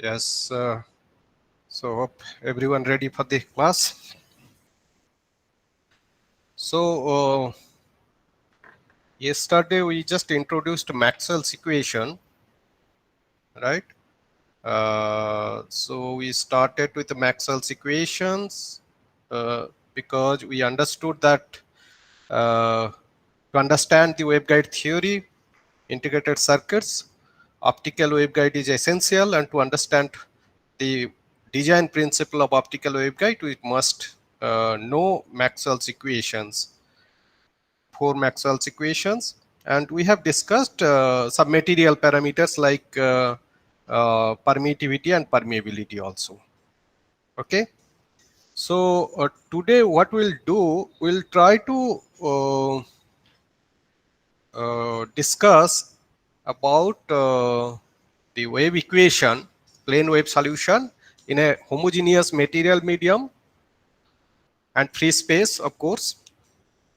Yes, so hope everyone ready for the class. So yesterday we just introduced Maxwell's equation, right? So we started with the Maxwell's equations because we understood that to understand the waveguide theory, integrated circuits, optical waveguide is essential, and to understand the design principle of optical waveguide, we must know Maxwell's equations, 4 Maxwell's equations, and we have discussed some material parameters like permittivity and permeability also. Okay, so today what we'll do, we'll try to discuss about the wave equation, plane wave solution in a homogeneous material medium and free space, of course.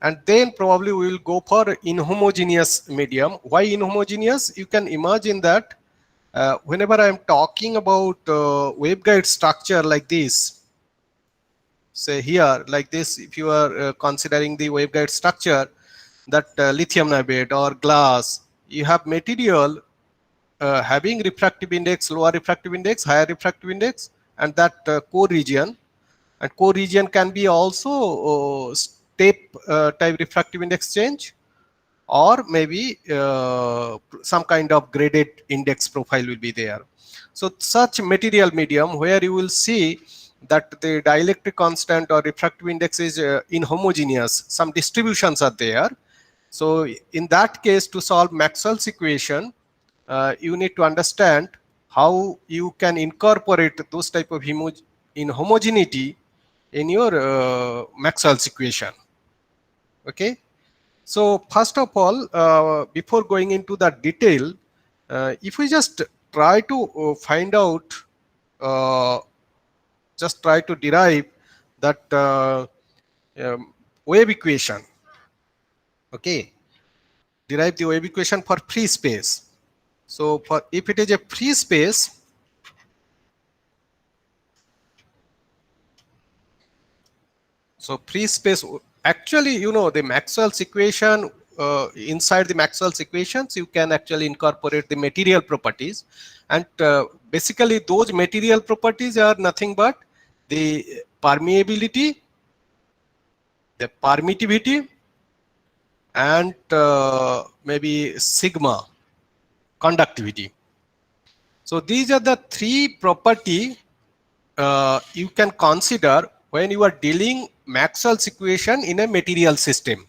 And then probably we will go for inhomogeneous medium. Why inhomogeneous? You can imagine that whenever I am talking about waveguide structure like this, say here like this, if you are considering the waveguide structure, that lithium niobate or glass, you have material having refractive index, lower refractive index, higher refractive index, and that core region. And core region can be also step type refractive index change, or maybe some kind of graded index profile will be there. So such material medium where you will see that the dielectric constant or refractive index is inhomogeneous, some distributions are there. So in that case, to solve Maxwell's equation, you need to understand how you can incorporate those type of inhomogeneity in your Maxwell's equation. Okay. So first of all, before going into the detail, if we just try to find out, just try to derive that wave equation. Okay, derive the wave equation for free space. So for if it is a free space, so free space, actually, you know, the Maxwell's equation, inside the Maxwell's equations, you can actually incorporate the material properties. And basically those material properties are nothing but the permeability, the permittivity, and maybe sigma, conductivity. So these are the three property you can consider when you are dealing Maxwell's equation in a material system.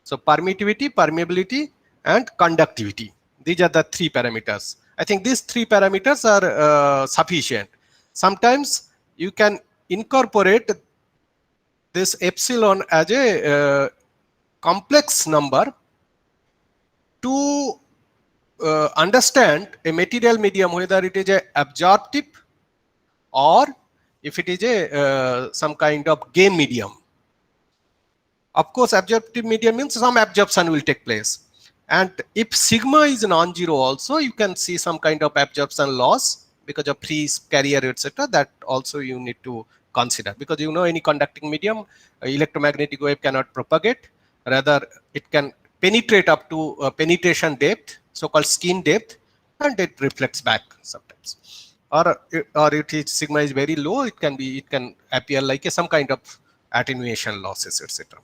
So permittivity, permeability, and conductivity. These are the three parameters. I think these three parameters are sufficient. Sometimes you can incorporate this epsilon as a complex number to understand a material medium, whether it is a absorptive or if it is a some kind of gain medium. Of course, absorptive medium means some absorption will take place. And if sigma is non-zero also, you can see some kind of absorption loss because of free carrier, etc. That also you need to consider, because you know any conducting medium, electromagnetic wave cannot propagate. Rather, it can penetrate up to penetration depth, so-called skin depth, and it reflects back sometimes. Or it is sigma is very low, it can appear like some kind of attenuation losses, etc.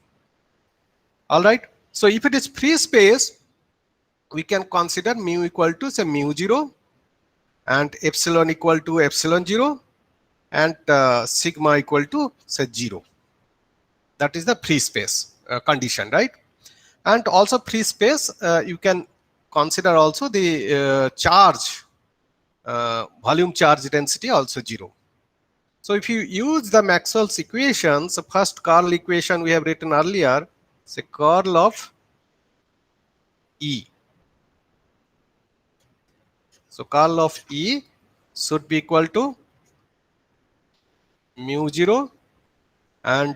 All right. So if it is free space, we can consider mu equal to say mu 0 and epsilon equal to epsilon 0 and sigma equal to say 0. That is the free space condition, right? And also free space, you can consider also the charge, volume charge density also 0. So if you use the Maxwell's equations, the first curl equation we have written earlier, say curl of E. So curl of E should be equal to mu 0 and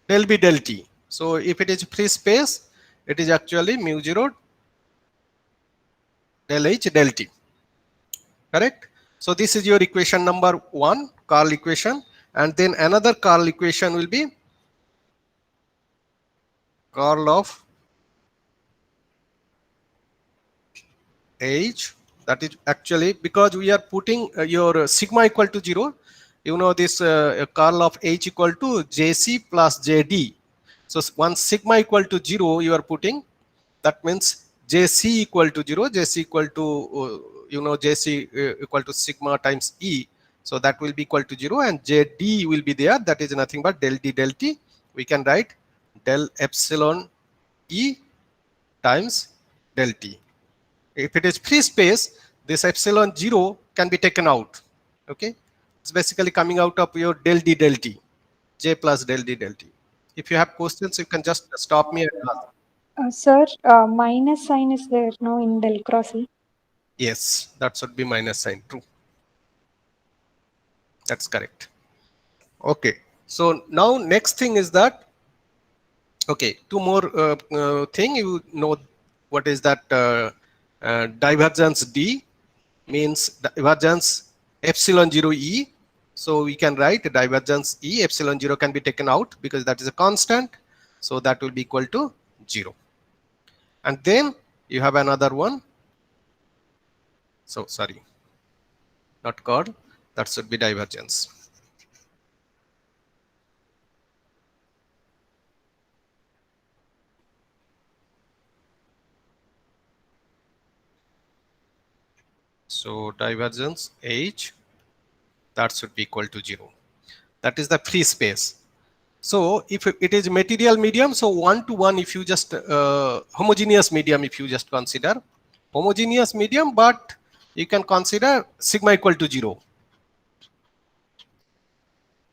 del B del T. So if it is free space, it is actually mu 0 del H del T. Correct? So this is your equation number 1, Carl equation, and then another Carl equation will be Carl of H. That is actually because we are putting your sigma equal to 0. You know this Carl of H equal to JC plus JD. So once sigma equal to 0 you are putting, that means JC equal to 0, JC equal to JC equal to sigma times E. So that will be equal to 0, and JD will be there. That is nothing but del D del T. We can write del epsilon E times del T. If it is free space, this epsilon 0 can be taken out. Okay, it's basically coming out of your del D del T, J plus del D del T. If you have questions, you can just stop me and ask. Sir, minus sign is there no in del cross E? Yes, that should be minus sign. True. That's correct. Okay. So now next thing is that, okay, two more thing. You know what is that divergence D means divergence epsilon 0 E. So we can write divergence E, epsilon 0 can be taken out because that is a constant. So that will be equal to 0. And then you have another one. So sorry, not curl, that should be divergence. So divergence H, that should be equal to 0. That is the free space. So if it is material medium, so 1 to 1, if you just homogeneous medium, if you just consider homogeneous medium, but you can consider sigma equal to 0.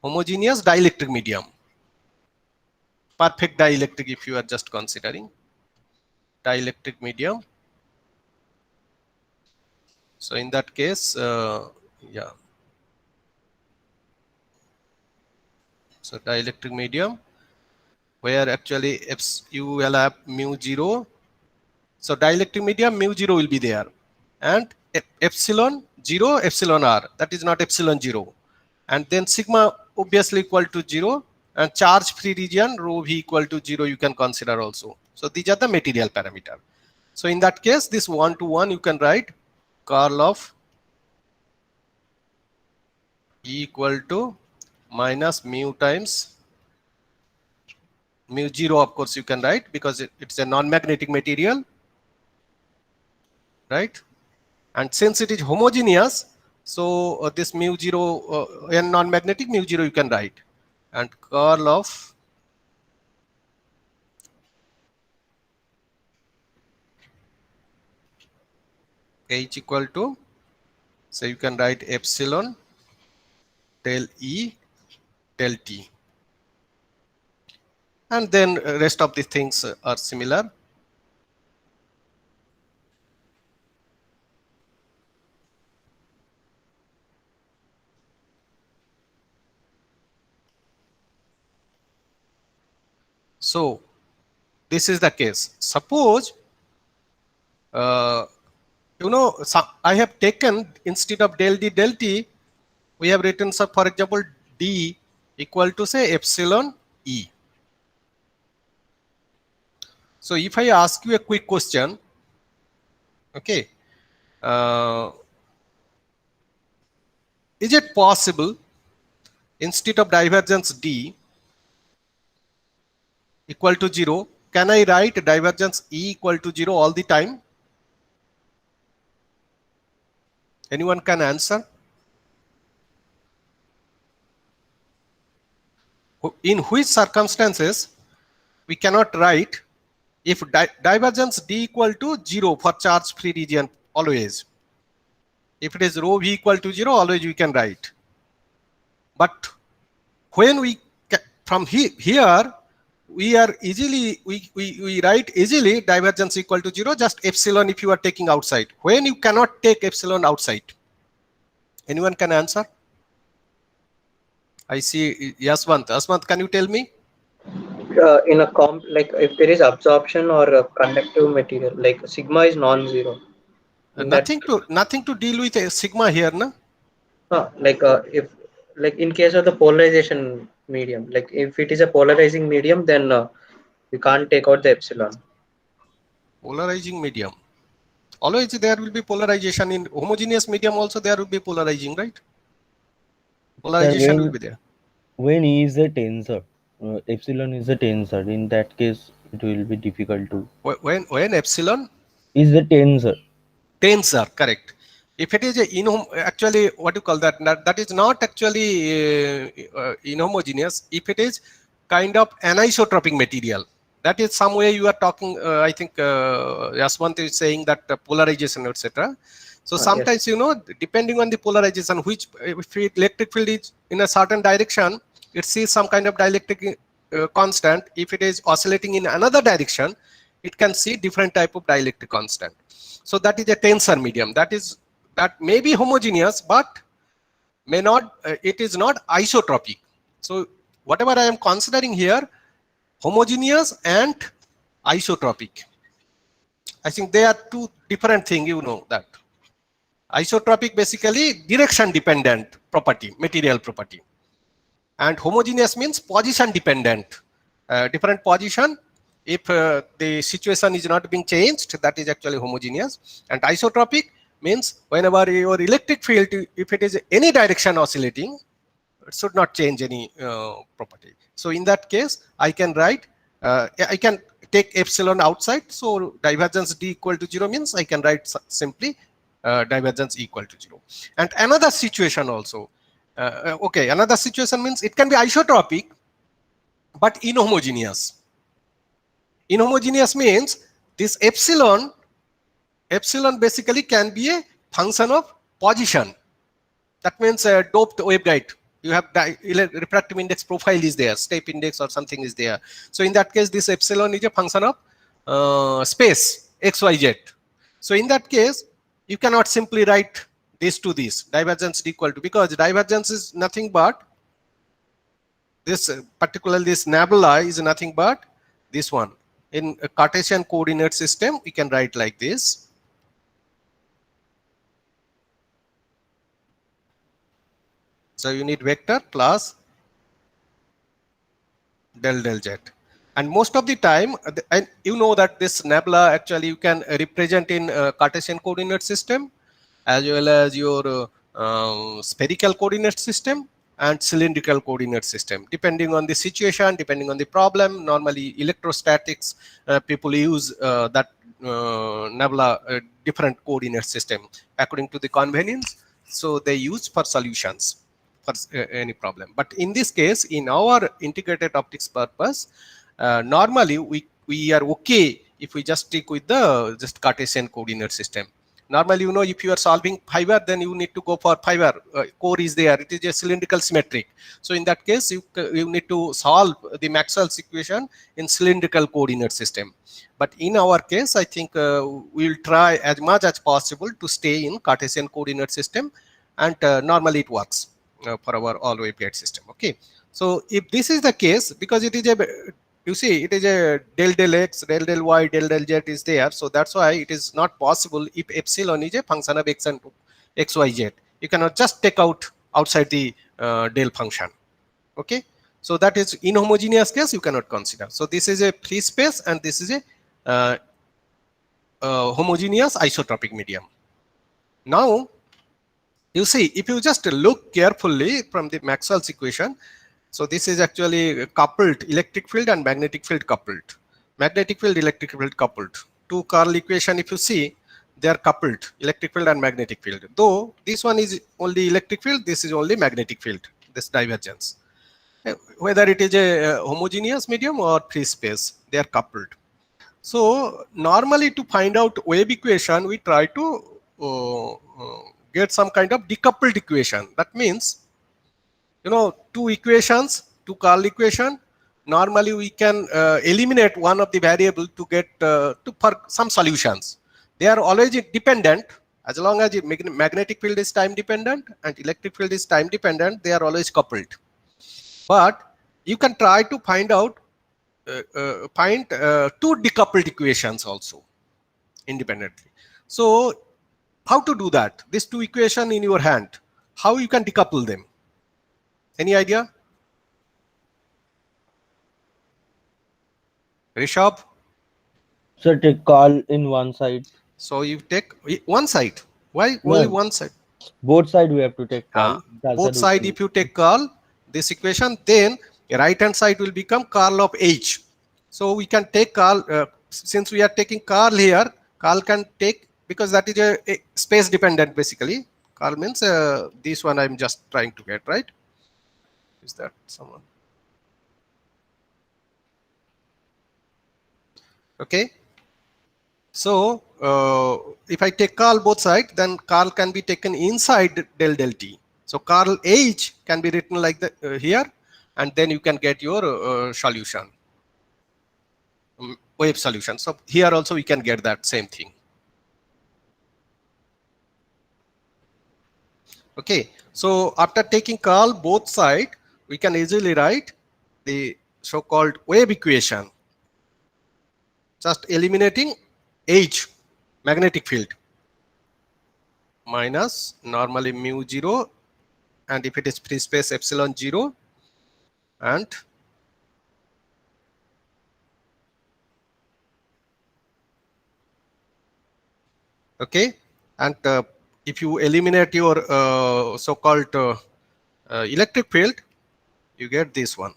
Homogeneous dielectric medium, perfect dielectric, if you are just considering dielectric medium. So in that case, yeah. So dielectric medium, where actually you will have mu 0. So dielectric medium, mu 0 will be there, and epsilon 0, epsilon r, that is not epsilon 0, and then sigma obviously equal to 0, and charge free region rho v equal to 0 you can consider also. So these are the material parameter. So in that case, this 1 to 1 you can write curl of E equal to minus mu times mu 0, of course you can write because it's a non-magnetic material, right? And since it is homogeneous, so this mu 0 and non-magnetic mu 0 you can write, and curl of H equal to, so you can write epsilon del E del T, and then rest of the things are similar. So this is the case. Suppose I have taken, instead of del D del T, we have written, so for example, D equal to say epsilon E. So if I ask you a quick question, okay, is it possible instead of divergence D equal to 0, can I write divergence E equal to 0 all the time? Anyone can answer? In which circumstances we cannot write if divergence D equal to 0 for charge free region always? If it is rho v equal to 0, always we can write. But when we from here we are easily we write easily divergence equal to 0, just epsilon if you are taking outside. When you cannot take epsilon outside? Anyone can answer? I see Yaswant. Yaswant, can you tell me? In a like if there is absorption or a conductive material, like sigma is non-zero. Nothing to deal with a sigma here, na? If like in case of the polarization medium, like if it is a polarizing medium, then we can't take out the epsilon. Polarizing medium. Always there will be polarization in homogeneous medium. Also there will be polarizing, right? Sir, Polarization will be there. when E is a tensor, epsilon is a tensor. In that case, it will be difficult to. When epsilon Is the tensor. tensor, correct. If it is a actually what you call that, that is not actually inhomogeneous. If it is kind of anisotropic material, that is some way you are talking. I think Yaswant is saying that polarization, etc. So Yes. sometimes depending on the polarization, which if electric field is in a certain direction, it sees some kind of dielectric constant. If it is oscillating in another direction, it can see different type of dielectric constant. So that is a tensor medium. That may be homogeneous, but may not. It is not isotropic. So whatever I am considering here, homogeneous and isotropic. I think they are two different things. You know that. Isotropic basically direction dependent property, material property, and homogeneous means position dependent, different position. If the situation is not being changed, that is actually homogeneous. And isotropic means whenever your electric field, if it is any direction oscillating, it should not change any property. So in that case, I can write, I can take epsilon outside. So divergence D equal to 0 means I can write simply divergence equal to 0. And another situation also, okay, another situation means it can be isotropic, but inhomogeneous. Inhomogeneous means this epsilon basically can be a function of position. That means a doped waveguide. You have refractive index profile is there, step index or something is there. So in that case, this epsilon is a function of space, x, y, z. So in that case, you cannot simply write this to this, divergence equal to, because divergence is nothing but this, particularly this nebula is nothing but this one. In a Cartesian coordinate system, we can write like this. So you need vector plus del del z. And most of the time, and you know that this nebula actually you can represent in Cartesian coordinate system as well as your spherical coordinate system and cylindrical coordinate system, depending on the situation, depending on the problem. Normally electrostatics, people use that nebula different coordinate system according to the convenience. So they use for solutions for any problem. But in this case, in our integrated optics purpose, normally we are okay if we just stick with the just Cartesian coordinate system. Normally, if you are solving fiber, then you need to go for fiber. Core is there. It is a cylindrical symmetric. So in that case, you need to solve the Maxwell's equation in cylindrical coordinate system. But in our case, I think we will try as much as possible to stay in Cartesian coordinate system, and normally it works for our all waveguide system. Okay. So if this is the case, because it is a, you see, it is a del del x, del del y, del del z is there. So that's why it is not possible if epsilon is a function of x and x, y, z. You cannot just take out outside the del function. Okay. So that is inhomogeneous case you cannot consider. So this is a free space and this is a homogeneous isotropic medium. Now, you see, if you just look carefully from the Maxwell's equation, so this is actually coupled electric field and magnetic field coupled. Magnetic field, electric field coupled. Two Carl equation, if you see, they are coupled, electric field and magnetic field. Though this one is only electric field, this is only magnetic field, this divergence. Whether it is a homogeneous medium or free space, they are coupled. So normally to find out wave equation, we try to get some kind of decoupled equation. That means, two equations, two Carl equation. Normally we can eliminate one of the variable to get for some solutions. They are always dependent. As long as the magnetic field is time dependent and electric field is time dependent, they are always coupled. But you can try to find out two decoupled equations also independently. So how to do that? These two equations in your hand. how you can decouple them? Any idea? Rishabh? So take call in one side. So you take one side. Why No, only one side? both side we have to take call. Both side, if you take curl this equation, then right hand side will become curl of h. So we can take curl, since we are taking curl here, curl can take, because that is a space dependent basically. Curl means this one I'm just trying to get, right? Is that someone? Okay. So if I take curl both sides, then curl can be taken inside del t. So curl h can be written like that here, and then you can get your solution, wave solution. So here also we can get that same thing. Okay. So after taking curl both sides, we can easily write the so-called wave equation, just eliminating h, magnetic field, minus normally mu 0, and if it is free space epsilon 0, and okay, and if you eliminate your so-called electric field, you get this one.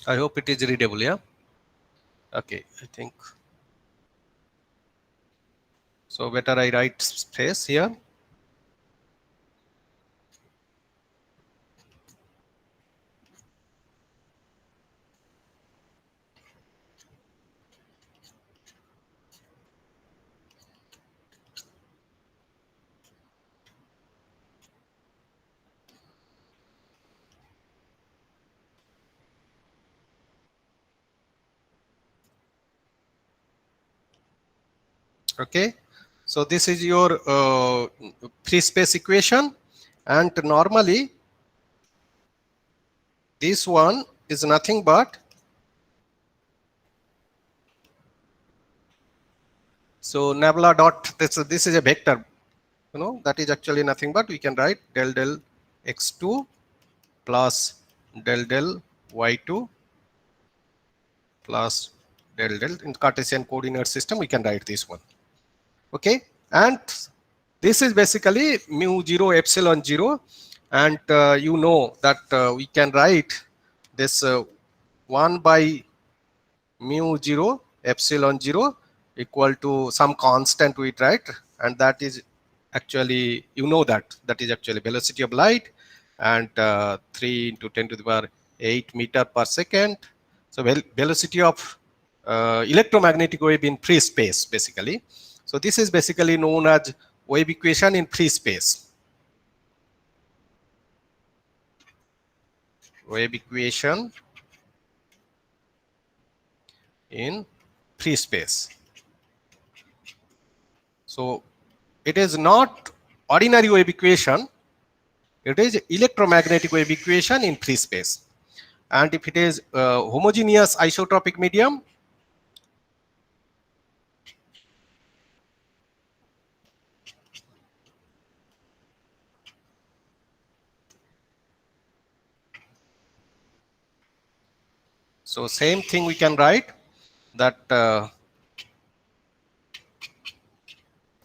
I hope it is readable, yeah? Okay, I think. So better I write space here. Okay, so this is your free space equation, and normally this one is nothing but, so nabla dot, this is a vector, you know, that is actually nothing but we can write del x2 plus del y2 plus del in Cartesian coordinate system. We can write this one. Okay, and this is basically mu 0 epsilon 0, and you know that we can write this 1 by mu 0 epsilon 0 equal to some constant we write, and that is actually, you know, that is actually velocity of light, and 3 into 10 to the power 8 meter per second. So velocity of electromagnetic wave in free space basically. So this is basically known as wave equation in free space. Wave equation in free space. So it is not ordinary wave equation, it is electromagnetic wave equation in free space. And if it is homogeneous isotropic medium, so same thing we can write that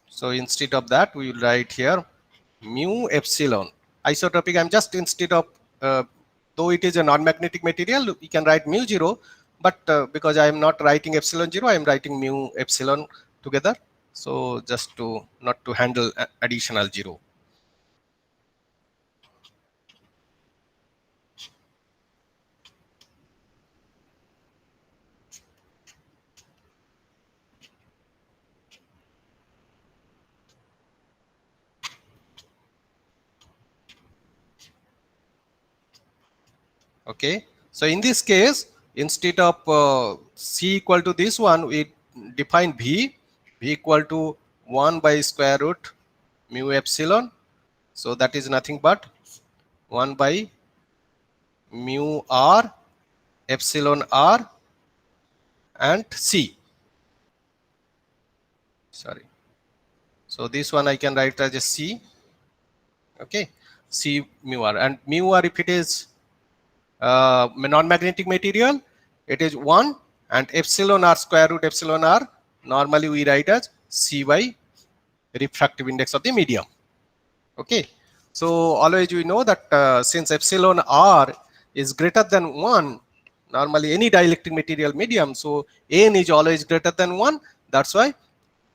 so instead of that we will write here mu epsilon isotropic. I'm just, instead of though it is a non-magnetic material, we can write mu 0, but because I am not writing epsilon 0, I am writing mu epsilon together, so just to not to handle additional 0. Okay, so in this case, instead of c equal to this one, we define v equal to 1 by square root mu epsilon. So that is nothing but 1 by mu r epsilon r and c. Sorry. So this one I can write as a c. Okay, c mu r, and mu r, if it is non-magnetic material, it is 1, and epsilon r, square root epsilon r, normally we write as c by refractive index of the medium. Okay, so always we know that since epsilon r is greater than 1, normally any dielectric material medium, so n is always greater than 1. That's why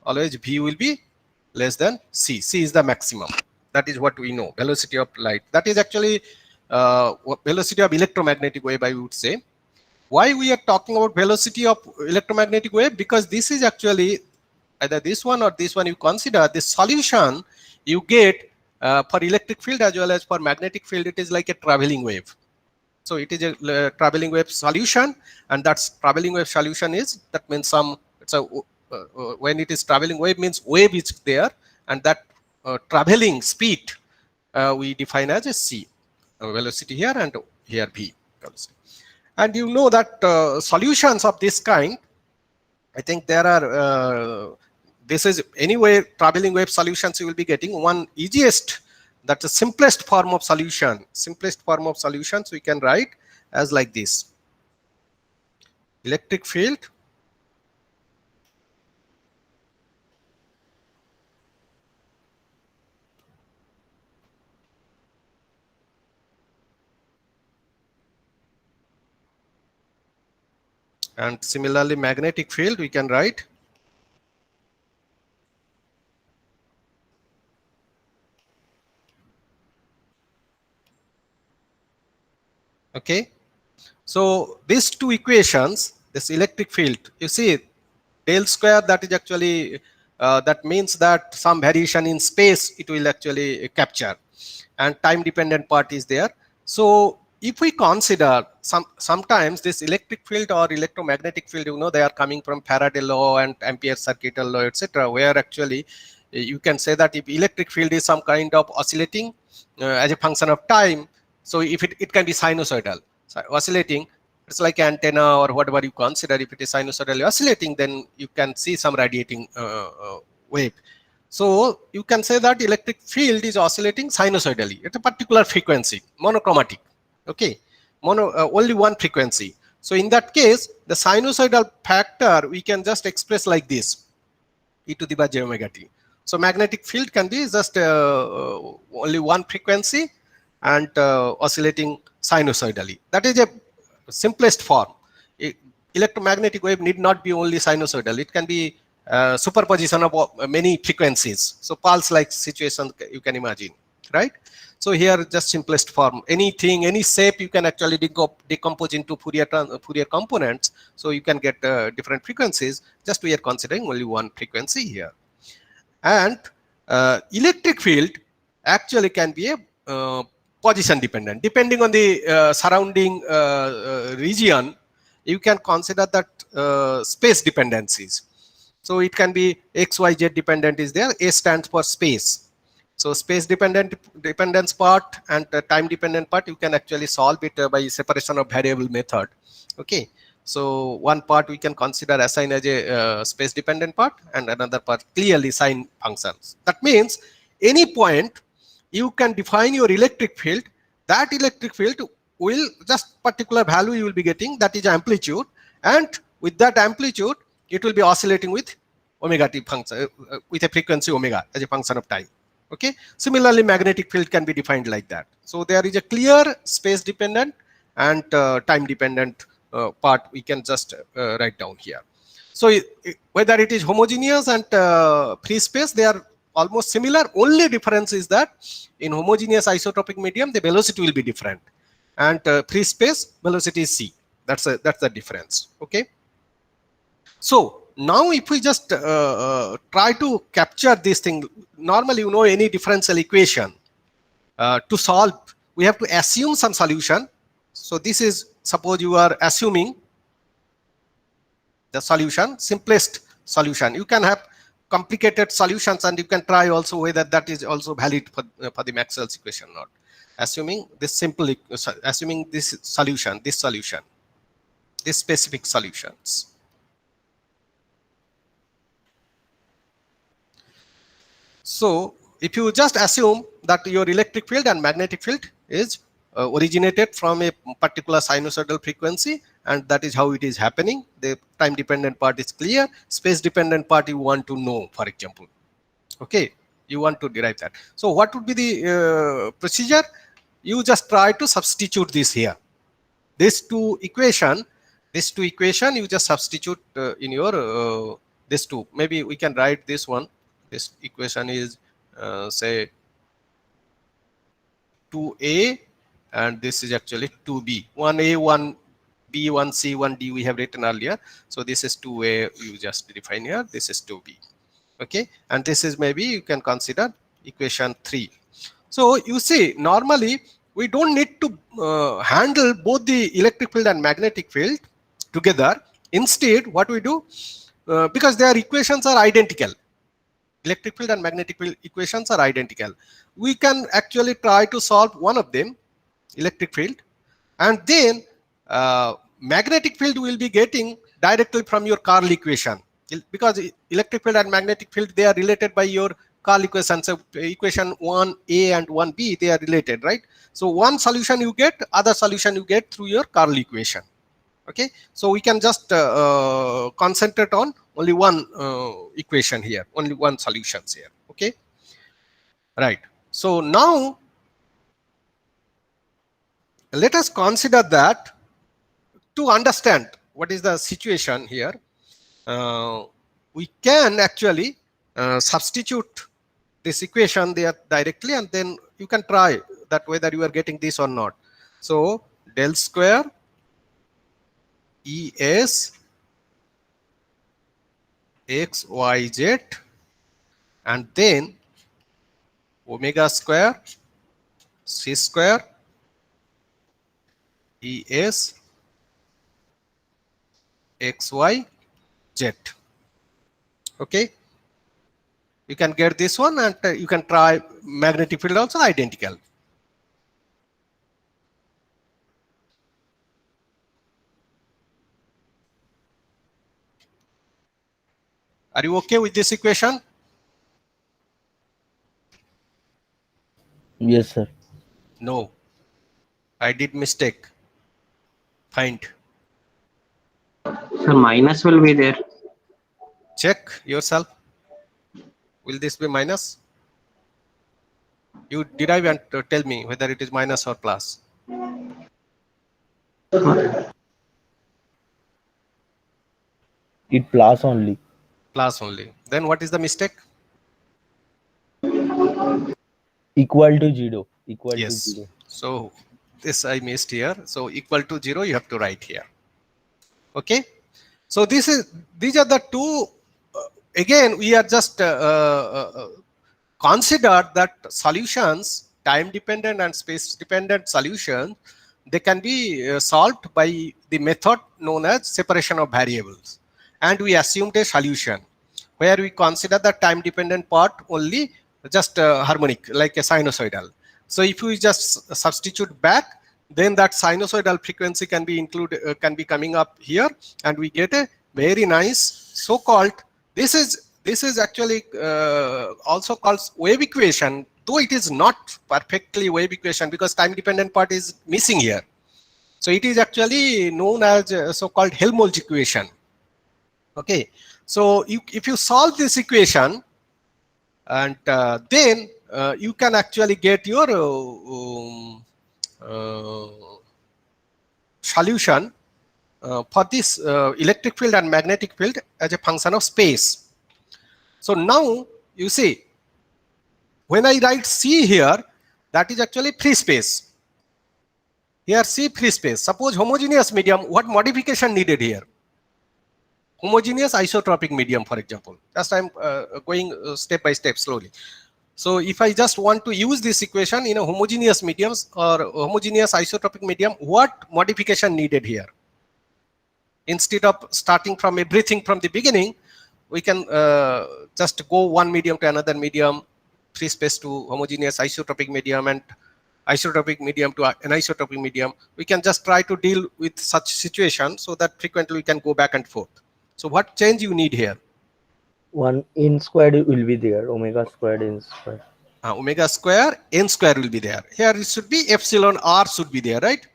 always v will be less than c. C is the maximum. That is what we know, velocity of light. That is actually velocity of electromagnetic wave, I would say. Why we are talking about velocity of electromagnetic wave? Because this is actually either this one or this one. You consider the solution you get for electric field as well as for magnetic field, it is like a traveling wave. So it is a traveling wave solution, and that's traveling wave solution is, that means some, it's a when it is traveling wave means wave is there, and that traveling speed we define as a c, velocity here and here v. And you know that solutions of this kind, I think there are this is anyway traveling wave solutions you will be getting. One easiest, that's the simplest form of solution. Simplest form of solutions we can write as like this: electric field and similarly magnetic field we can write okay. So these two equations, this electric field, you see del square, that is actually that means that some variation in space it will actually capture, and time dependent part is there. So if we consider sometimes this electric field or electromagnetic field, you know, they are coming from Faraday law and Ampere circuital law, etc., where actually you can say that if electric field is some kind of oscillating as a function of time, so if it can be sinusoidal. So oscillating, it's like antenna or whatever you consider. If it is sinusoidally oscillating, then you can see some radiating wave. So you can say that electric field is oscillating sinusoidally at a particular frequency, monochromatic. Okay, only one frequency. So in that case, the sinusoidal factor we can just express like this: e to the power j omega t. So magnetic field can be just only one frequency and oscillating sinusoidally. That is a simplest form. Electromagnetic wave need not be only sinusoidal. It can be superposition of many frequencies. So pulse like situation you can imagine, right? So here just simplest form. Anything, any shape you can actually decompose into Fourier components. So you can get different frequencies. Just we are considering only one frequency here. And electric field actually can be a position dependent. Depending on the surrounding region, you can consider that space dependencies. So it can be x, y, z dependent is there. A stands for space. So space dependence part and time dependent part, you can actually solve it by separation of variable method. Okay. So one part we can consider assign as a space dependent part, and another part clearly sign functions. That means any point you can define your electric field. That electric field will just particular value you will be getting, that is amplitude, and with that amplitude it will be oscillating with omega t function, with a frequency omega as a function of time. Okay. Similarly, magnetic field can be defined like that. So there is a clear space dependent and time dependent part we can just write down here. So whether it is homogeneous and free space, they are almost similar. Only difference is that in homogeneous isotropic medium the velocity will be different, and free space velocity is c. That's the difference. Okay. So now if we just try to capture this thing, normally you know any differential equation to solve we have to assume some solution. So this is, suppose you are assuming the solution, simplest solution. You can have complicated solutions, and you can try also whether that is also valid for the Maxwell's equation or not. Assuming this simple, assuming this solution, these specific solutions. So if you just assume that your electric field and magnetic field is originated from a particular sinusoidal frequency, and that is how it is happening. The time dependent part is clear. Space dependent part you want to know, for example. Okay, you want to derive that. So what would be the procedure? You just try to substitute this here. These two equation you just substitute in your this two. Maybe we can write this one. This equation is say 2a, and this is actually 2b. 1a, 1b, 1c, 1d we have written earlier. So this is 2a, you just define here. This is 2b. Okay, and this is, maybe you can consider equation 3. So you see, normally we don't need to handle both the electric field and magnetic field together. Instead, what we do, because their equations are identical, electric field and magnetic field equations are identical, we can actually try to solve one of them, electric field, and then magnetic field will be getting directly from your Carl equation, because electric field and magnetic field, they are related by your Carl equation. So equation 1a and 1b, they are related, right? So one solution you get, other solution you get through your Carl equation. Okay, so we can just concentrate on only one equation here, only one solutions here. Okay, right. So now let us consider that to understand what is the situation here. We can actually substitute this equation there directly, and then you can try that whether you are getting this or not. So del square ES XYZ, and then omega square C square ES XYZ. Okay, you can get this one, and you can try magnetic field also identical. Are you okay with this equation? Yes, sir. No, I did mistake. Find. So minus will be there. Check yourself. Will this be minus? You derive and tell me whether it is minus or plus. It plus only. Plus only. Then what is the mistake? Equal to 0. Equal Yes. to 0. So this I missed here. So equal to 0 you have to write here. Okay. So these are the two. Again, we are just consider that solutions, time dependent and space dependent solutions, they can be solved by the method known as separation of variables, and we assumed a solution where we consider the time dependent part only just harmonic, like a sinusoidal. So if we just substitute back, then that sinusoidal frequency can be included, can be coming up here, and we get a very nice so-called, this is actually also called wave equation, though it is not perfectly wave equation because time dependent part is missing here. So it is actually known as so-called Helmholtz equation. Okay, so if you solve this equation, and then you can actually get your solution for this electric field and magnetic field as a function of space. So now you see, when I write C here, that is actually free space. Here C free space. Suppose homogeneous medium, what modification needed here? Homogeneous isotropic medium, for example. Just I'm going step by step slowly. So if I just want to use this equation in a homogeneous mediums or homogeneous isotropic medium, what modification needed here? Instead of starting from everything from the beginning, we can just go one medium to another medium, free space to homogeneous isotropic medium, and isotropic medium to anisotropic medium, we can just try to deal with such situations so that frequently we can go back and forth. So what change you need here? One n squared will be there, omega squared n squared. Omega square n square will be there. Here it should be epsilon r should be there, right?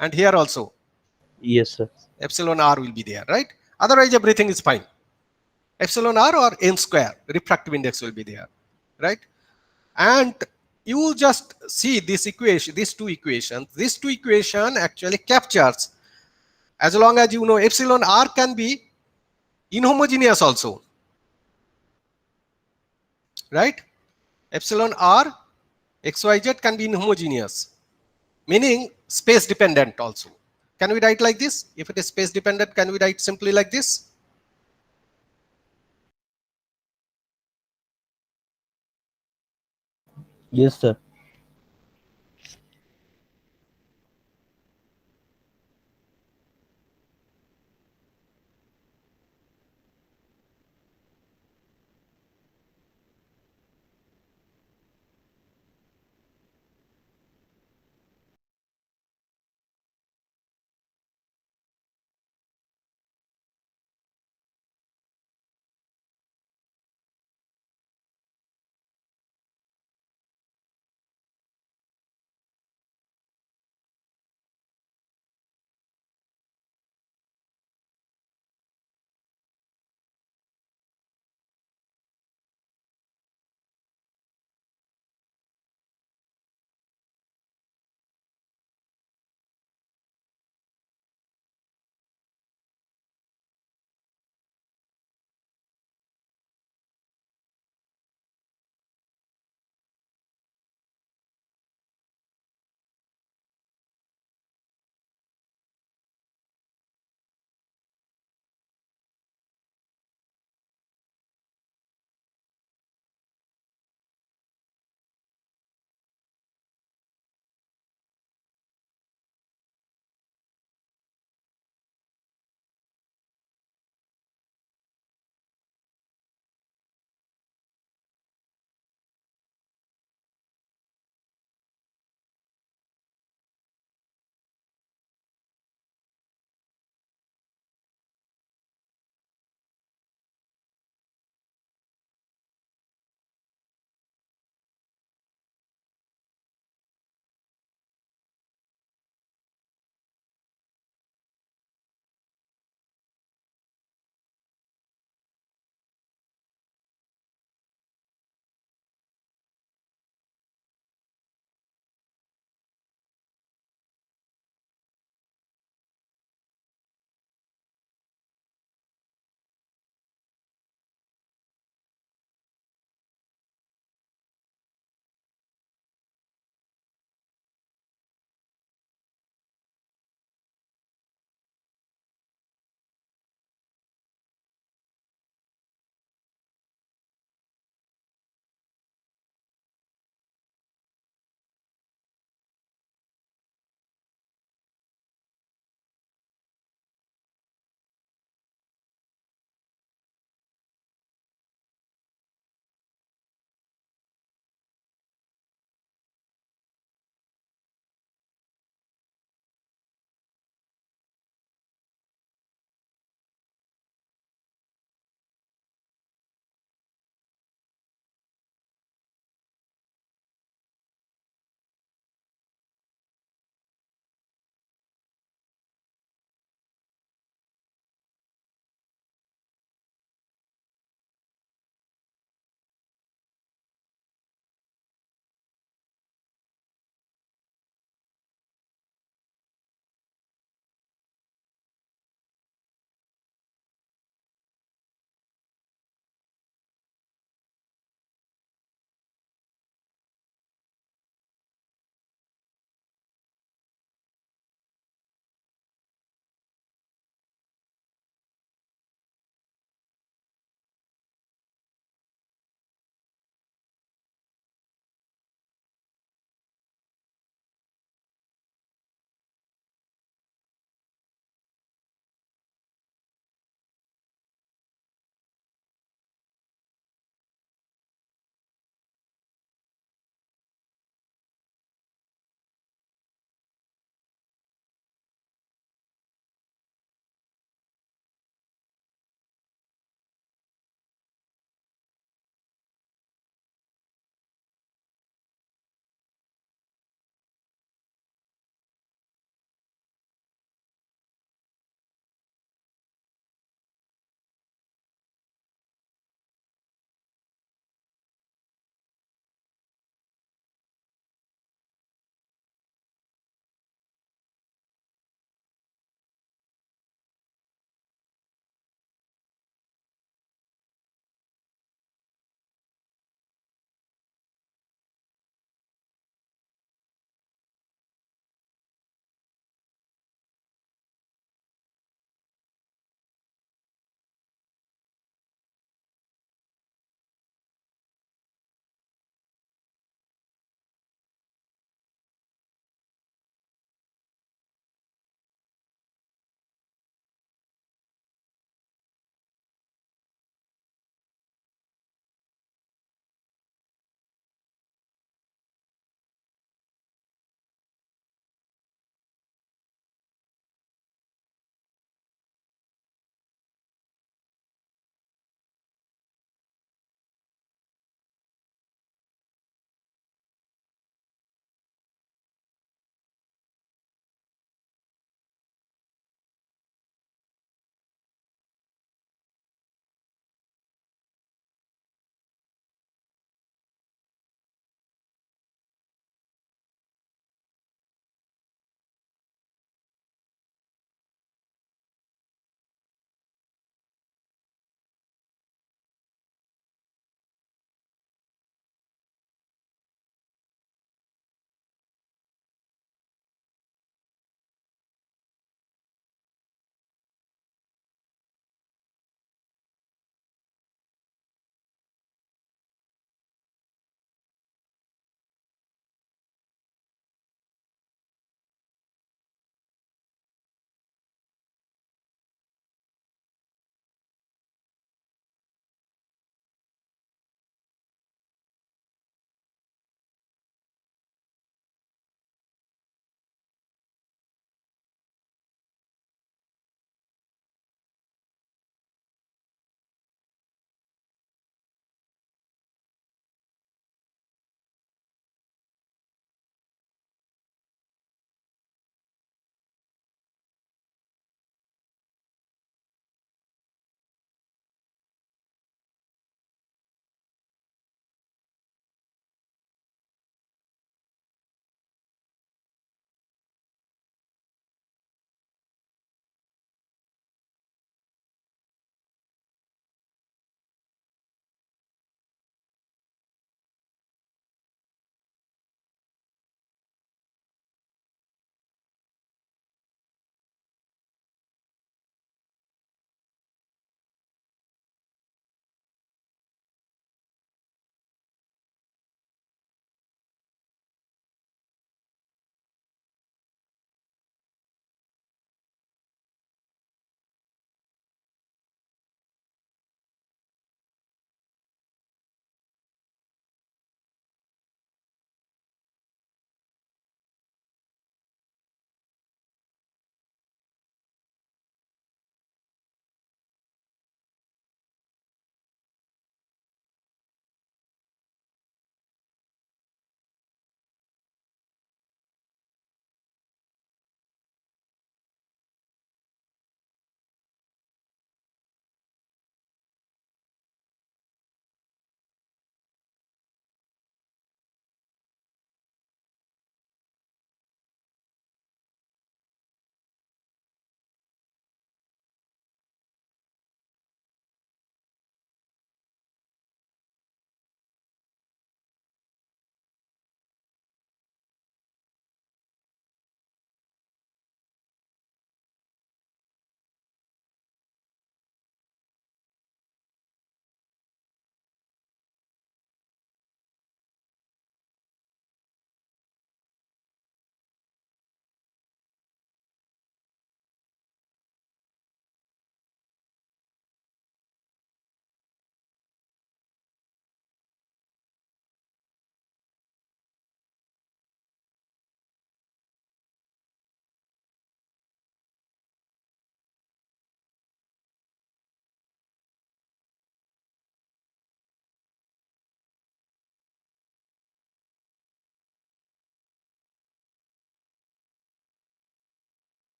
And here also Yes, sir. epsilon r will be there, right? Otherwise everything is fine. Epsilon r or n square refractive index will be there, right? And you just see this equation, these two equations. This two equation actually captures, as long as you know epsilon r can be inhomogeneous also, right? Epsilon r xyz can be inhomogeneous, meaning space dependent also. Can we write like this? If it is space dependent, can we write simply like this? Yes, sir.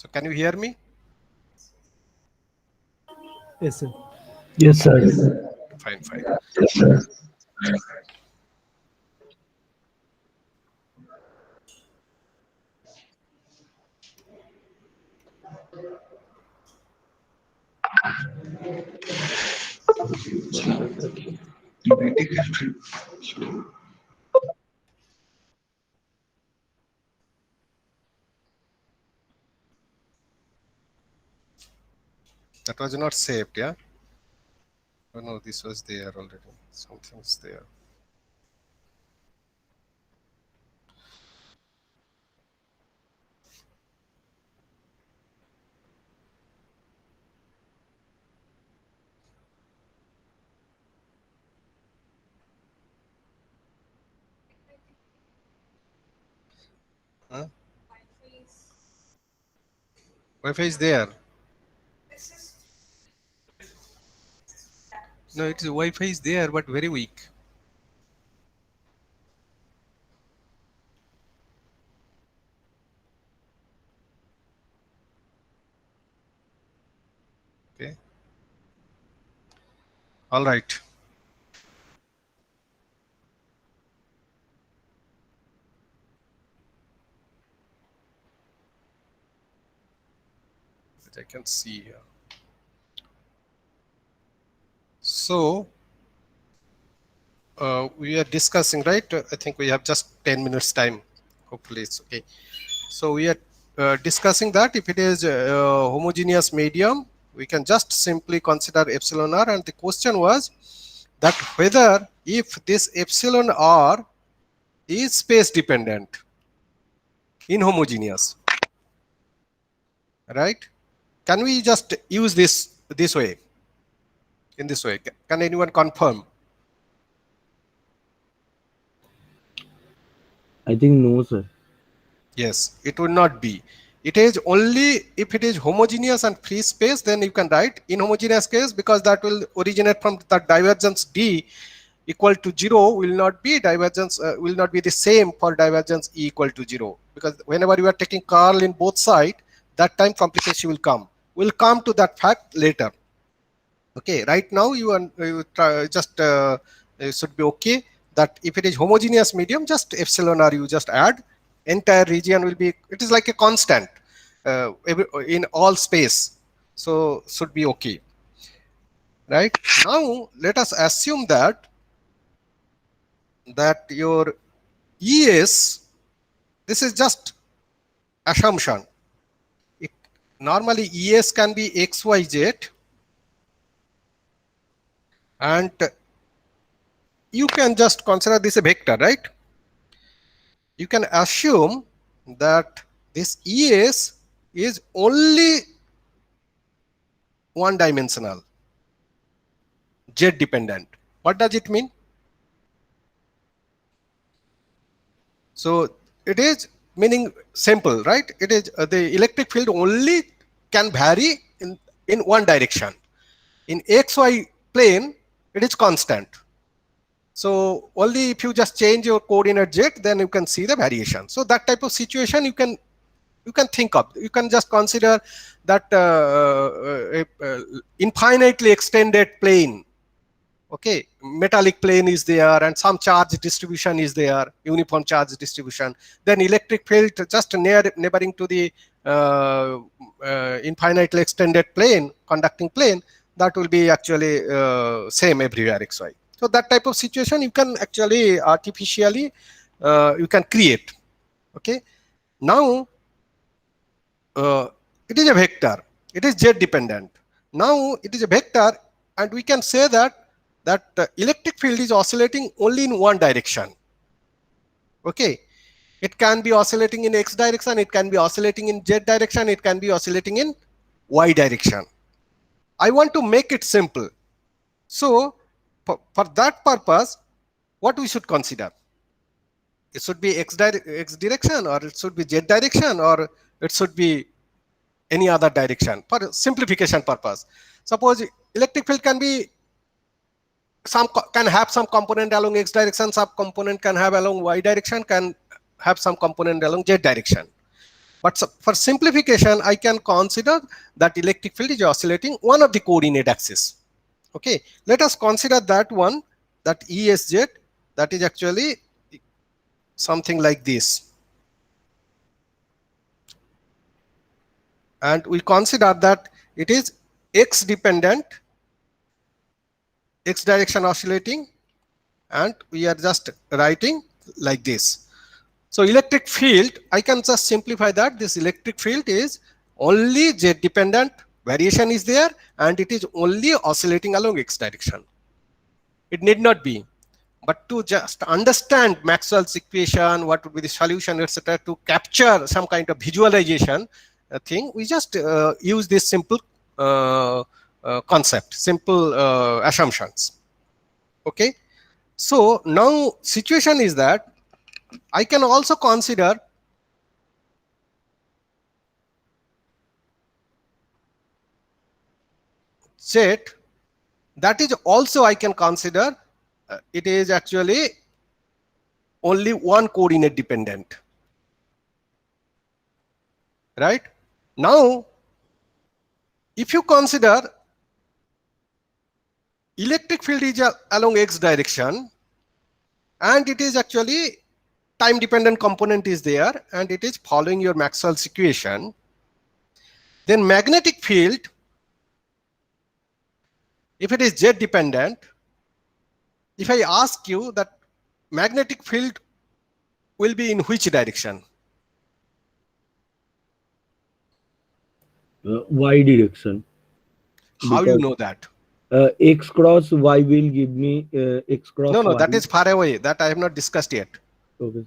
So can you hear me? Yes, sir. Yes, sir. Fine, fine. That was not saved, yeah? Oh no, this was there already. Something's there. Huh? Wi-Fi is there. No, it's Wi-Fi is there, but very weak. Okay. All right. That I can see here. So we are discussing, right? I think we have just 10 minutes time. Hopefully it's okay. So we are discussing that if it is a homogeneous medium, we can just simply consider epsilon r, and the question was that whether if this epsilon r is space dependent in homogeneous, right? Can we just use this way, in this way? Can anyone confirm? I think no, sir. Yes, it would not be. It is only if it is homogeneous and free space, then you can write in homogeneous case, because that will originate from the divergence D equal to 0 will not be divergence, will not be the same for divergence E equal to 0, because whenever you are taking curl in both sides, that time complication will come. We'll come to that fact later. Okay, right now you should be okay that if it is homogeneous medium, just epsilon r you just add, entire region will be, it is like a constant in all space, so should be okay. Right now let us assume that your ES, this is just assumption, it normally ES can be XYZ, and you can just consider this a vector, right? You can assume that this ES is only one dimensional, Z dependent. What does it mean? So it is meaning simple, right? It is the electric field only can vary in one direction. In XY plane, it is constant. So only if you just change your coordinate Z, then you can see the variation. So that type of situation you can think of. You can just consider that infinitely extended plane. Okay, metallic plane is there, and some charge distribution is there, uniform charge distribution. Then electric field just neighboring to the infinitely extended plane, conducting plane, that will be actually same everywhere XY. So that type of situation you can actually artificially you can create. Okay, now it is a vector. It is Z dependent. Now it is a vector, and we can say that electric field is oscillating only in one direction. Okay, it can be oscillating in X direction, it can be oscillating in Z direction, it can be oscillating in Y direction. I want to make it simple. So for that purpose, what we should consider? It should be X direction, or it should be Z direction, or it should be any other direction, for simplification purpose. Suppose electric field can be can have some component along X direction, some component can have along Y direction, can have some component along Z direction. But for simplification, I can consider that electric field is oscillating one of the coordinate axis. Okay, let us consider that one, that ESZ, that is actually something like this. And we consider that it is x dependent, x direction oscillating, and we are just writing like this. So electric field, I can just simplify that this electric field is only z dependent, variation is there, and it is only oscillating along x direction. It need not be. But to just understand Maxwell's equation, what would be the solution, etc., to capture some kind of visualization thing, we just use this simple concept, simple assumptions. Okay. So now situation is that I can also consider Z, that is also I can consider it is actually only one coordinate dependent. Right? Now, if you consider electric field is along x direction, and it is actually time dependent component is there, and it is following your Maxwell's equation, then magnetic field, if it is z dependent, if I ask you that magnetic field will be in which direction? Y direction. How you know that? X cross Y will give me X cross No, Y. that is far away. That I have not discussed yet. Okay.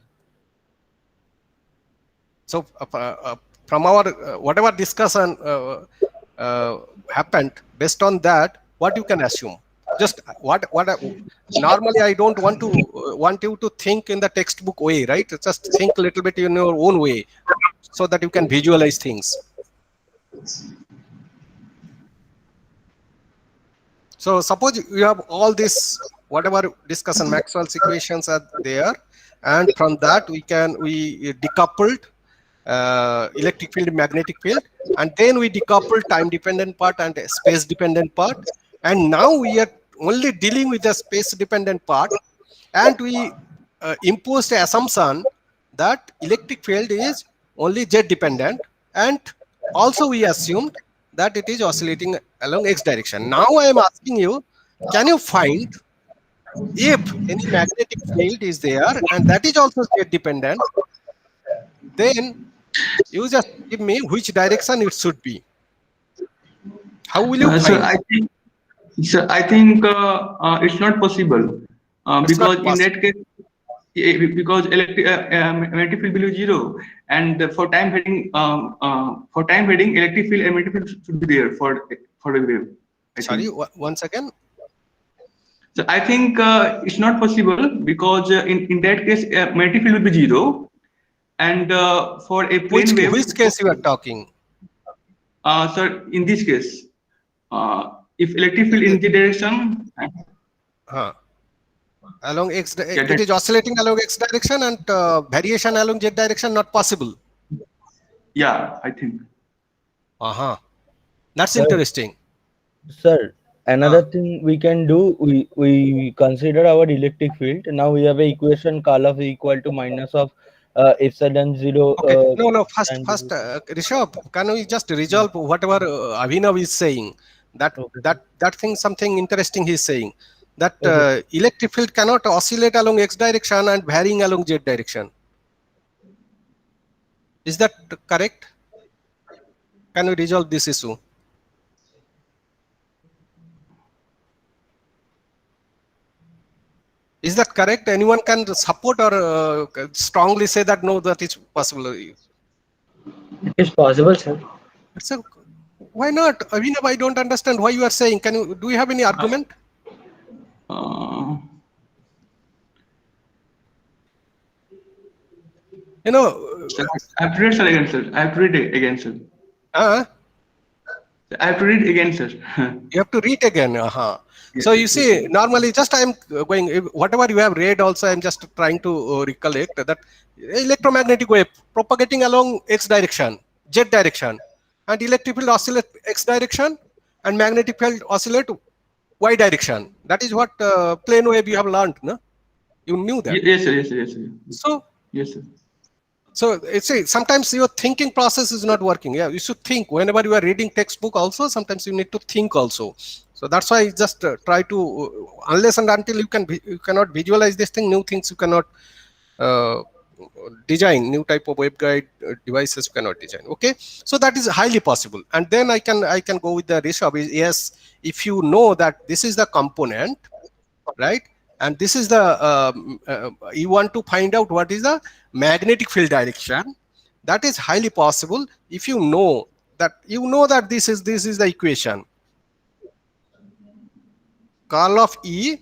So from our whatever discussion happened, based on that, what you can assume? Just what normally I don't want you to think in the textbook way, right? Just think a little bit in your own way, so that you can visualize things. So suppose you have all this, whatever discussion, Maxwell's equations are there, and from that we decoupled electric field, magnetic field, and then we decoupled time dependent part and space dependent part, and now we are only dealing with the space dependent part, and we imposed an assumption that electric field is only z dependent, and also we assumed that it is oscillating along x direction. Now I am asking you, can you find if any magnetic field is there and that is also z dependent, then you just give me which direction it should be. How will you Sir, find? I think it's not possible because in that case, because magnetic field below 0, and for time varying electric field and magnetic field should be there for the wave. Sorry, once again. So I think it's not possible because in that case magnetic field will be 0, and for a plane wave. Which case you are talking? Sir, in this case, if electric field in the direction. Along x, it is oscillating along x direction, and variation along z direction not possible. Yeah, I think. That's interesting. Sir, another thing we can do, we consider our electric field. Now we have a equation curl of equal to minus of epsilon 0. Okay. No. First, Rishabh, can we just resolve whatever Abhinav is saying? That thing, something interesting he's saying. That electric field cannot oscillate along x direction and varying along z direction. Is that correct? Can we resolve this issue? Is that correct? Anyone can support or strongly say that no, that is possible? It is possible, sir. So why not? Abhinav, I don't understand why you are saying. Do you have any argument? You know, I have to read, sir, again, sir. I have to read it again, sir. I have to read again, sir. You have to read again. Yes, So you yes, see, yes. normally just I'm going, whatever you have read also, I'm just trying to recollect that electromagnetic wave propagating along x direction, z direction, and electric field oscillate x direction, and magnetic field oscillate y direction. That is what plane wave you have learned, no? You knew that. Yes, sir. Yes, sir. Yes, sir. So Yes, sir. so it's a, sometimes your thinking process is not working. Yeah, you should think whenever you are reading textbook also, sometimes you need to think also. So that's why I just try to, unless and until you cannot visualize this thing, new things you cannot design, new type of waveguide devices you cannot design. Okay, so that is highly possible. And then I can go with the Rishabh is, yes, if you know that this is the component, right? And this is the, you want to find out what is the magnetic field direction. That is highly possible if you know that this is the equation. Curl of E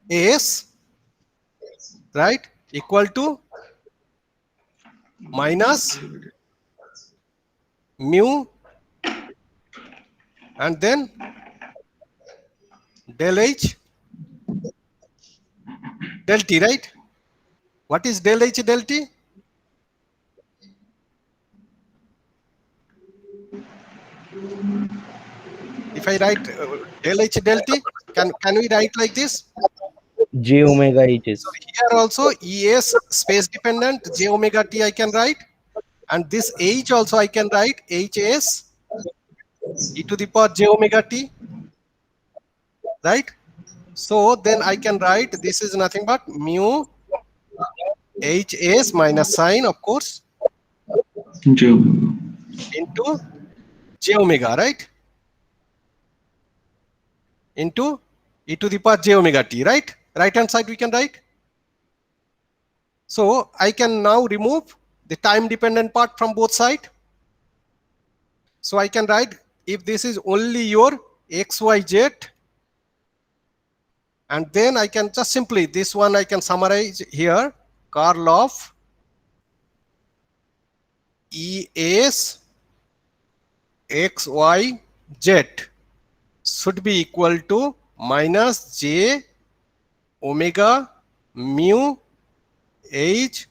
S, right, equal to minus mu and then del H del T, right? What is del H del T? If I write del H del T, can we write like this? J omega H is. So here also ES space dependent, J omega T I can write, and this H also I can write HS e to the power J omega T, right? So then I can write this is nothing but mu HS minus sign, of course, J-omega. into J omega, right? Into e to the power J omega T, right? Right hand side we can write. So I can now remove the time dependent part from both sides. So I can write, if this is only your XYZ, and then I can just simply, this one I can summarize here, curl of ES XYZ should be equal to minus J omega mu H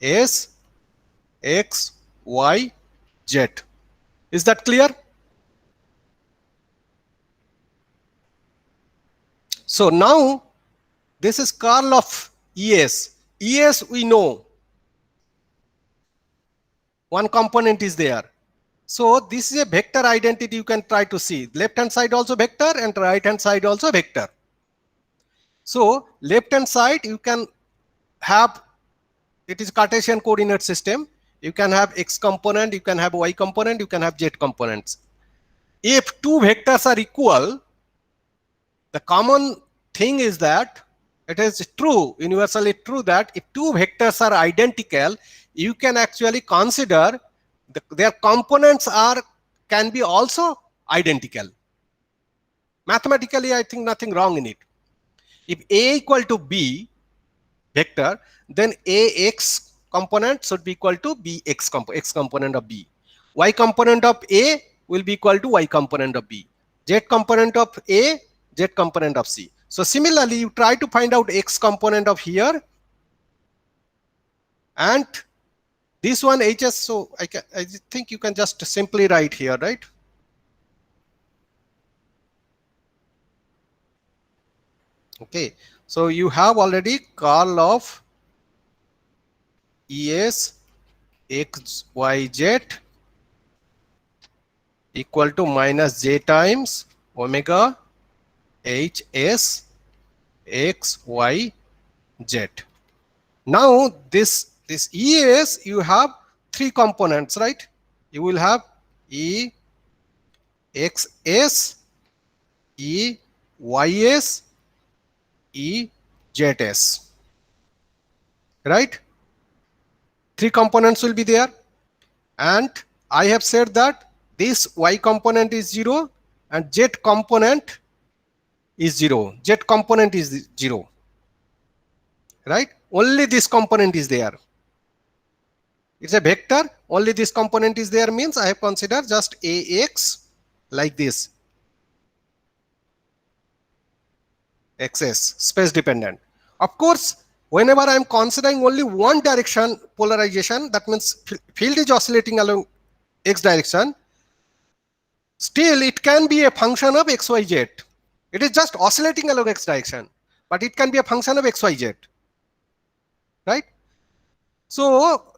S X Y Z. Is that clear? So now this is curl of ES. ES we know. One component is there. So this is a vector identity you can try to see. Left hand side also vector and right hand side also vector. So left hand side you can have, it is Cartesian coordinate system. You can have X component, you can have Y component, you can have Z components. If two vectors are equal, the common thing is that it is true, universally true, that if two vectors are identical, you can actually consider their components can be also identical. Mathematically, I think nothing wrong in it. If A equal to B vector, then AX component should be equal to BX X component of B. Y component of A will be equal to Y component of B. Z component of A, Z component of C. So similarly, you try to find out X component of here, and this one HS. So I think you can just simply write here, right? Okay. So you have already curl of ES XYZ equal to minus J times omega HS XYZ. Now this ES, you have three components, right? You will have EXS, EYS, EZS, right? Three components will be there, and I have said that this Y component is 0 and Z component is 0. Z component is 0, right? Only this component is there. It's a vector, only this component is there means I have considered just AX like this. XS, space dependent. Of course, whenever I am considering only one direction polarization, that means field is oscillating along X direction, still it can be a function of XYZ. It is just oscillating along X direction, but it can be a function of XYZ, right? So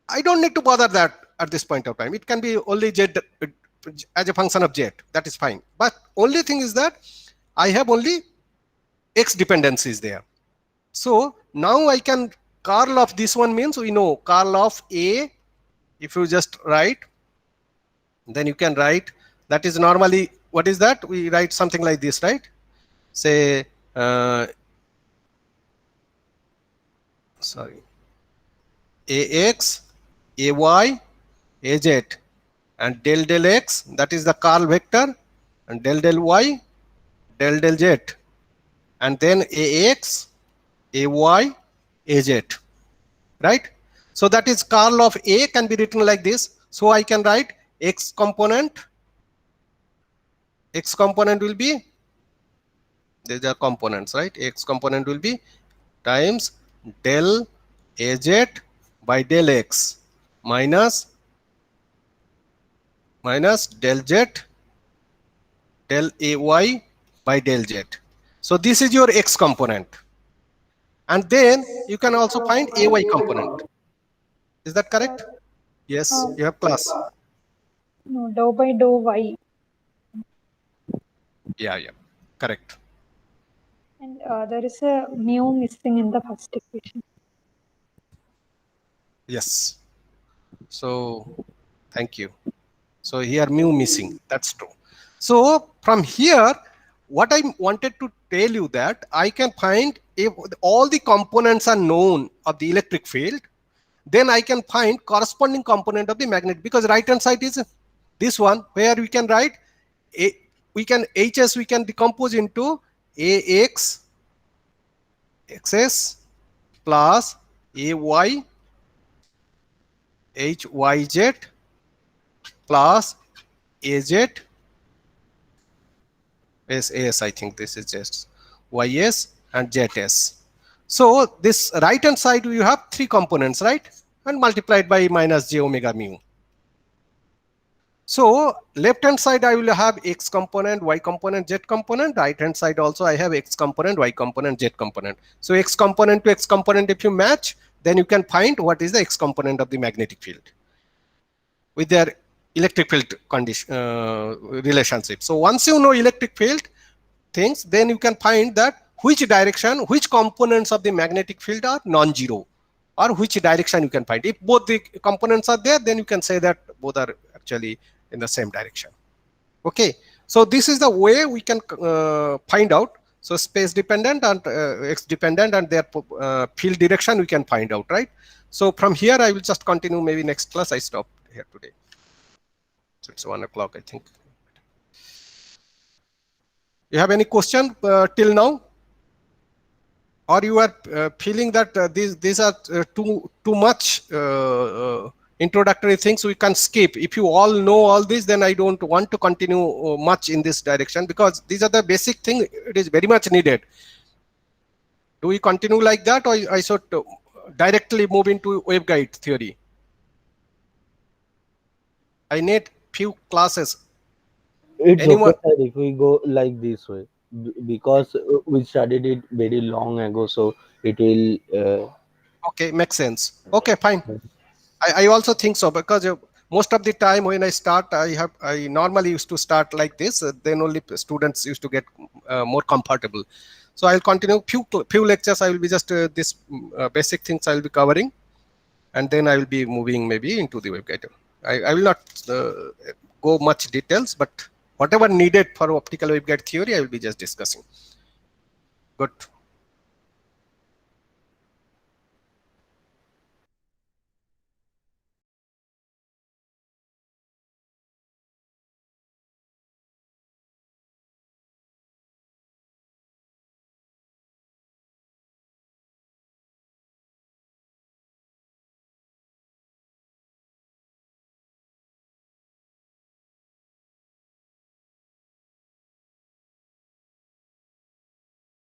I don't need to bother that at this point of time. It can be only Z as a function of Z, that is fine. But only thing is that I have only X dependencies there. So now I can curl of this one means we know curl of A, if you just write, then you can write, that is normally, what is that? We write something like this, right? Say, sorry, AX, AY, AZ, and del del X, that is the curl vector, and del del Y, del del Z, and then AX, AY, AZ, right? So that is curl of A can be written like this. So I can write X component will be, these are components, right? X component will be times del AZ by del X minus del Z del AY by del Z. So this is your X component. And then you can also find AY component. Is that correct? Yes, you have class. No, dou by dou y. Yeah, correct. And there is a mu missing in the first equation. Yes. So thank you. So here mu missing, that's true. So from here, what I wanted to tell you that I can find if all the components are known of the electric field, then I can find corresponding component of the magnet, because right hand side is this one where we can write HS we can decompose into AX XS plus AY HYZ plus AZ SAS, I think this is just YS and ZS. So this right hand side you have three components, right? And multiplied by minus j omega mu. So left hand side I will have X component, Y component, Z component. Right hand side also I have X component, Y component, Z component. So X component to X component if you match, then you can find what is the X component of the magnetic field with their electric field condition relationship. So once you know electric field things, then you can find that which direction, which components of the magnetic field are non-zero, or which direction you can find. If both the components are there, then you can say that both are actually in the same direction. Okay, so this is the way we can find out. So space dependent and X dependent and their field direction we can find out, right? So from here I will just continue, maybe next class I stop here today. So it's 1 o'clock, I think. You have any question till now? Or you are feeling that these are too much introductory things we can skip? If you all know all this, then I don't want to continue much in this direction, because these are the basic thing. It is very much needed. Do we continue like that, or I should directly move into waveguide theory? I need few classes. It's Anyone? okay, sir, if we go like this way, because we studied it very long ago, so it will. Okay, makes sense. Okay, fine. I also think so, because most of the time when I start, I normally used to start like this. Then only students used to get more comfortable. So I'll continue few lectures. I will be just this basic things I will be covering, and then I will be moving maybe into the waveguide. I will not go much details, but whatever needed for optical waveguide theory, I will be just discussing. Good.